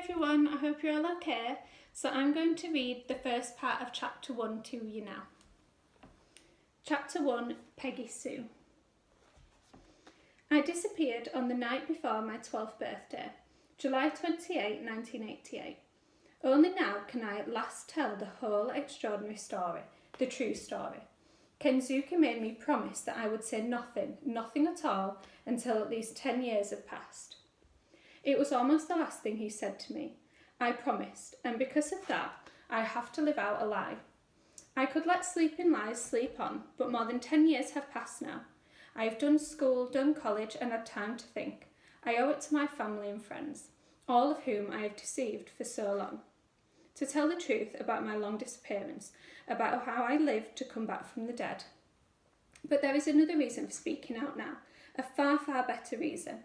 everyone, I hope you're all okay. So I'm going to read the first part of chapter 1 to you now. Chapter 1, Peggy Sue. I disappeared on the night before my 12th birthday, July 28, 1988. Only now can I at last tell the whole extraordinary story, the true story. Kensuke made me promise that I would say nothing at all, until at least 10 years had passed. It was almost the last thing he said to me. I promised, and because of that, I have to live out a lie. I could let sleeping lies sleep on, but more than 10 years have passed now. I have done school, done college, and had time to think. I owe it to my family and friends, all of whom I have deceived for so long. To tell the truth about my long disappearance, about how I lived to come back from the dead. But there is another reason for speaking out now, a far, far better reason.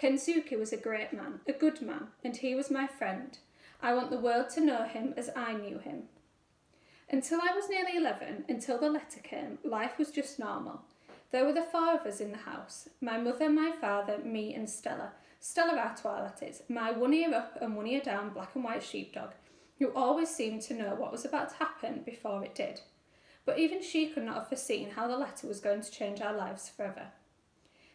Kensuke was a great man, a good man, and he was my friend. I want the world to know him as I knew him. Until I was nearly 11, until the letter came, life was just normal. There were the four of us in the house, my mother, my father, me and Stella. Stella Artois, that is, my one ear up and one ear down black and white sheepdog, who always seemed to know what was about to happen before it did. But even she could not have foreseen how the letter was going to change our lives forever.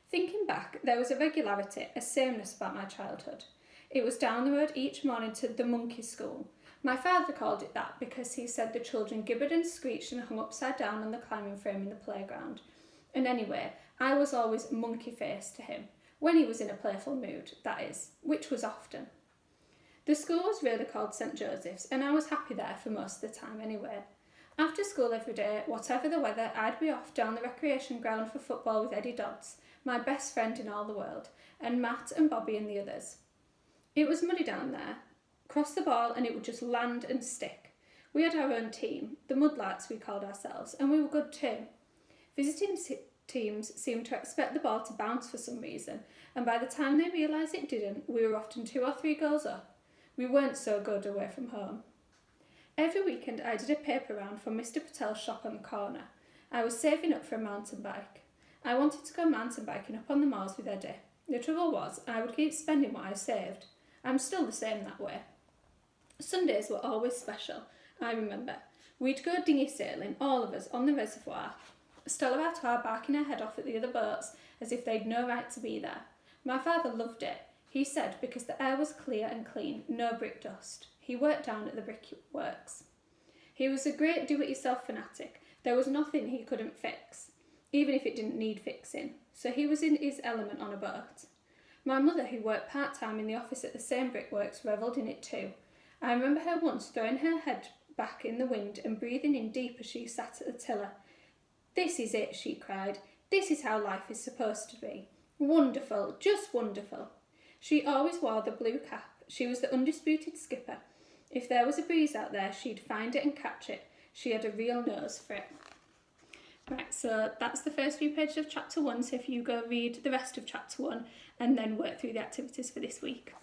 Thinking back, there was a regularity, a sameness about my childhood. It was down the road each morning to the monkey school. My father called it that because he said the children gibbered and screeched and hung upside down on the climbing frame in the playground. And anyway, I was always monkey-faced to him, when he was in a playful mood, that is, which was often. The school was really called St. Joseph's, and I was happy there for most of the time anyway. After school every day, whatever the weather, I'd be off down the recreation ground for football with Eddie Dodds, my best friend in all the world, and Matt and Bobby and the others. It was muddy down there. Cross the ball and it would just land and stick. We had our own team, the Mudlarks we called ourselves, and we were good too. Visiting teams seemed to expect the ball to bounce for some reason, and by the time they realised it didn't, we were often 2 or 3 goals up. We weren't so good away from home. Every weekend I did a paper round from Mr. Patel's shop on the corner. I was saving up for a mountain bike. I wanted to go mountain biking up on the moors with Eddie. The trouble was, I would keep spending what I saved. I'm still the same that way. Sundays were always special, I remember. We'd go dinghy sailing, all of us, on the reservoir. Stella Artois barking her head off at the other boats as if they'd no right to be there. My father loved it. He said because the air was clear and clean, no brick dust. He worked down at the brickworks. He was a great do-it-yourself fanatic. There was nothing he couldn't fix, even if it didn't need fixing, so he was in his element on a boat. My mother, who worked part-time in the office at the same brickworks, revelled in it too. I remember her once throwing her head back in the wind and breathing in deep as she sat at the tiller. "This is it," she cried. "This is how life is supposed to be. Wonderful, just wonderful." She always wore the blue cap. She was the undisputed skipper. If there was a breeze out there, she'd find it and catch it. She had a real nose for it. Right, so that's the first few pages of chapter 1, so if you go read the rest of chapter 1 and then work through the activities for this week.